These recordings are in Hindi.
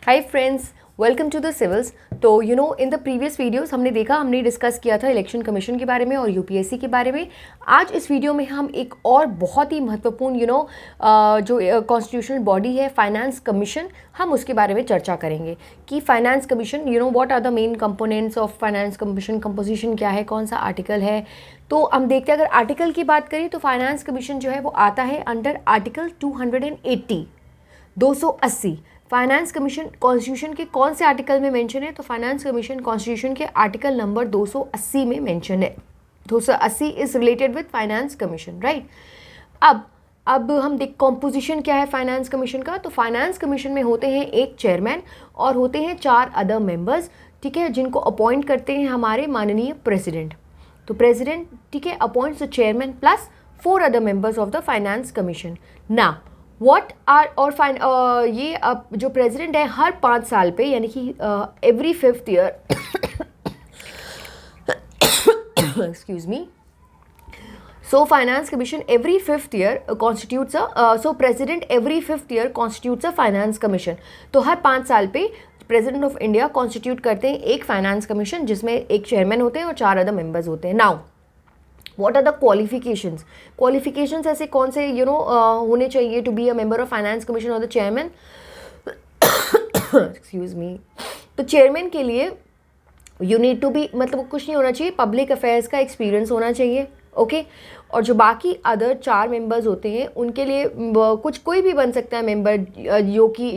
Hi friends, welcome to the civils. तो इन द प्रीवियस वीडियोस हमने डिस्कस किया था इलेक्शन कमीशन के बारे में और यूपीएससी के बारे में। आज इस वीडियो में हम एक और बहुत ही महत्वपूर्ण जो कॉन्स्टिट्यूशनल बॉडी है फाइनेंस कमीशन, हम उसके बारे में चर्चा करेंगे कि finance commission what are the main components of finance commission, composition क्या है, कौन सा आर्टिकल है। तो हम देखते हैं, अगर आर्टिकल की बात करें तो फाइनेंस कमीशन जो है वो आता है under article 280 280। Finance commission constitution के कौन से आर्टिकल में मेंशन है? तो फाइनेंस कमीशन कॉन्स्टिट्यूशन के आर्टिकल नंबर 280 में मेंशन है। 280 is related with finance commission, right. अब हम देख कॉम्पोजिशन क्या है फाइनेंस कमीशन का। तो फाइनेंस कमीशन में होते हैं एक चेयरमैन और होते हैं 4 अदर मेंबर्स, ठीक है, जिनको अपॉइंट करते हैं हमारे माननीय प्रेसिडेंट। तो प्रेसिडेंट, ठीक है, appoints the chairman plus 4 other members of the finance commission. ना व्हाट आर और ये जो प्रेसिडेंट है हर 5 साल पे, यानी कि every 5th year excuse me, so finance commission every 5th year constitutes so president every 5th year constitutes a finance commission. तो हर 5 साल पे प्रेसिडेंट ऑफ इंडिया कॉन्स्टिट्यूट करते हैं एक फाइनेंस कमीशन, जिसमें एक चेयरमैन होते हैं और 4 अदर मेंबर्स होते हैं। Now What are the qualifications? Qualifications ऐसे कौन से होने चाहिए to be a member of finance commission और द चेयरमैन? Excuse me. तो चेयरमैन के लिए यू नीड टू बी, मतलब कुछ नहीं होना चाहिए, पब्लिक अफेयर्स का एक्सपीरियंस होना चाहिए, ओके। और जो बाकी अदर 4 मेंबर्स होते हैं उनके लिए कोई भी बन सकता है मेंबर, जो कि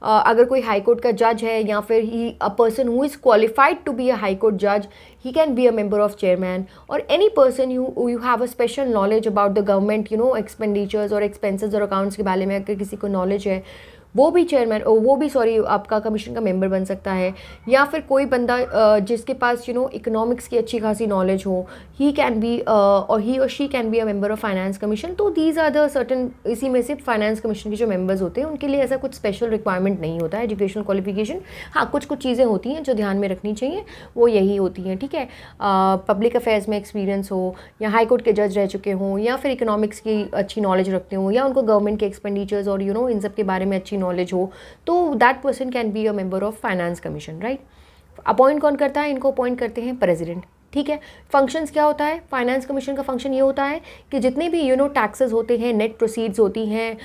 अगर कोई हाई कोर्ट का जज है या फिर he a person who is qualified to be a high court जज, he can be a member of chairman, or any person you have a special knowledge about the government expenditures और expenses और accounts के बारे में अगर किसी को knowledge है, वो भी चेयरमैन, वो भी आपका कमीशन का मेंबर बन सकता है। या फिर कोई बंदा जिसके पास इकोनॉमिक्स की अच्छी खासी नॉलेज हो, ही कैन बी और ही और she can be a member of finance commission. तो दीज आर द सर्टन, इसी में से फाइनेंस कमीशन के जो मेंबर्स होते हैं उनके लिए ऐसा कुछ स्पेशल रिक्वायरमेंट नहीं होता है एजुकेशनल क्वालिफिकेशन। हाँ, कुछ चीज़ें होती हैं जो ध्यान में रखनी चाहिए, वो यही होती हैं, ठीक है। पब्लिक अफेयर्स में एक्सपीरियंस हो, या हाई कोर्ट के जज रह चुके हों, या फिर इकोनॉमिक्स की अच्छी नॉलेज रखते हों, या उनको गवर्नमेंट के एक्सपेंडिचर्स और इन सब के बारे में अच्छी नॉलेज हो, तो that person can be a member of finance commission, right. Appoint कौन करता है? इनको अपॉइंट करते हैं प्रेसिडेंट, ठीक है। फंक्शंस क्या होता है? फाइनेंस कमीशन का फंक्शन ये होता है कि जितने भी टैक्सेस होते हैं, नेट प्रोसीड्स होती हैं,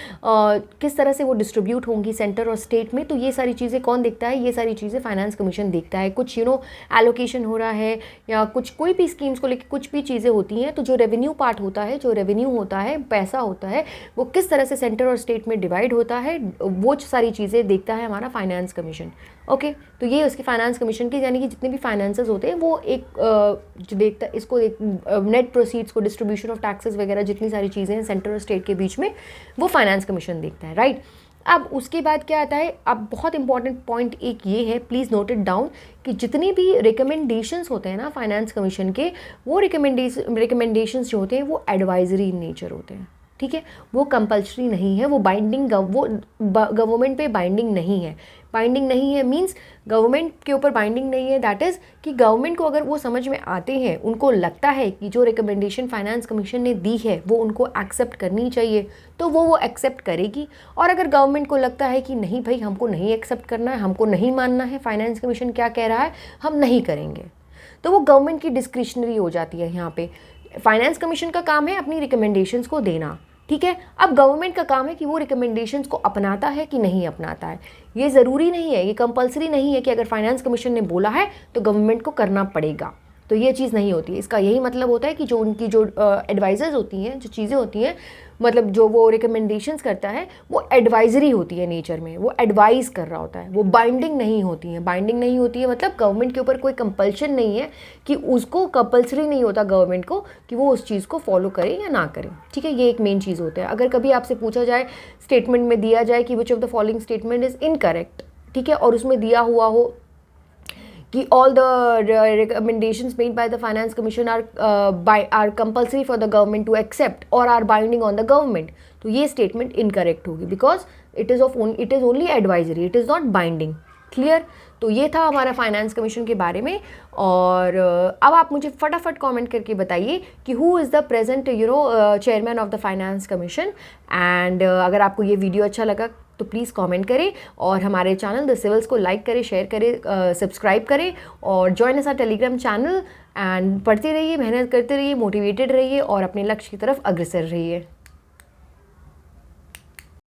किस तरह से वो डिस्ट्रीब्यूट होंगी सेंटर और स्टेट में, तो ये सारी चीज़ें कौन देखता है? ये सारी चीज़ें फाइनेंस कमीशन देखता है। कुछ एलोकेशन हो रहा है या कुछ कोई भी स्कीम्स को लेकर कुछ भी चीज़ें होती हैं, तो जो रेवेन्यू पार्ट होता है, जो रेवेन्यू होता है, पैसा होता है, वो किस तरह से सेंटर और स्टेट में डिवाइड होता है, वो सारी चीज़ें देखता है हमारा फाइनेंस कमीशन, ओके। तो ये उसकी फाइनेंस कमीशन की, यानी कि जितने भी फाइनेंसेस होते हैं वो एक जो देखता है इसको, नेट प्रोसीड्स को, डिस्ट्रीब्यूशन ऑफ टैक्सेस वगैरह, जितनी सारी चीज़ें हैं सेंटर और स्टेट के बीच में, वो फाइनेंस कमीशन देखता है, राइट। अब उसके बाद क्या आता है? अब बहुत इंपॉर्टेंट पॉइंट एक ये है, प्लीज़ नोट इट डाउन, कि जितनी भी रिकमेंडेशंस होते हैं ना फाइनेंस कमीशन के, वो रिकमेंडेशंस जो होते हैं वो एडवाइजरी इन नेचर होते हैं, ठीक है। वो कंपल्सरी नहीं है, वो बाइंडिंग, वो गवर्नमेंट पे बाइंडिंग नहीं है। बाइंडिंग नहीं है मींस गवर्नमेंट के ऊपर बाइंडिंग नहीं है, दैट इज़ कि गवर्नमेंट को अगर वो समझ में आते हैं, उनको लगता है कि जो रिकमेंडेशन फाइनेंस कमीशन ने दी है वो उनको एक्सेप्ट करनी चाहिए, तो वो एक्सेप्ट करेगी। और अगर गवर्नमेंट को लगता है कि नहीं भाई, हमको नहीं एक्सेप्ट करना है, हमको नहीं मानना है, फाइनेंस कमीशन क्या कह रहा है, हम नहीं करेंगे, तो वो गवर्नमेंट की डिस्क्रिशनरी हो जाती है। यहाँ पे फाइनेंस कमीशन का काम है अपनी रिकमेंडेशंस को देना, ठीक है। अब गवर्नमेंट का काम है कि वो रिकमेंडेशंस को अपनाता है कि नहीं अपनाता है। ये ज़रूरी नहीं है, ये कंपलसरी नहीं है कि अगर फाइनेंस कमीशन ने बोला है तो गवर्नमेंट को करना पड़ेगा, तो ये चीज़ नहीं होती है। इसका यही मतलब होता है कि जो उनकी जो एडवाइजर्स होती हैं, जो चीज़ें होती हैं, मतलब जो वो रिकमेंडेशंस करता है, वो एडवाइजरी होती है नेचर में, वो एडवाइस कर रहा होता है, वो बाइंडिंग नहीं होती है। बाइंडिंग नहीं होती है मतलब गवर्नमेंट के ऊपर कोई कंपल्शन नहीं है, कि उसको कंपल्सरी नहीं होता गवर्नमेंट को कि वो उस चीज़ को फॉलो करे या ना करे, ठीक है। ये एक मेन चीज़ होता है। अगर कभी आपसे पूछा जाए, स्टेटमेंट में दिया जाए कि which of the following statement is incorrect, ठीक है, और उसमें दिया हुआ हो कि all the recommendations made by the finance commission are compulsory for the government to accept or are binding on the government, तो ये statement incorrect होगी, because it is only advisory, it is not binding, clear। तो ये था हमारा फाइनेंस कमीशन के बारे में। और अब आप मुझे फटाफट कमेंट करके बताइए कि who is the present chairman of the finance commission. And अगर आपको ये वीडियो अच्छा लगा तो प्लीज़ कमेंट करें और हमारे चैनल द सिविल्स को लाइक करें, शेयर करें, सब्सक्राइब करें और join us our Telegram channel and पढ़ते रहिए, मेहनत करते रहिए, मोटिवेटेड रहिए और अपने लक्ष्य की तरफ अग्रसर रहिए।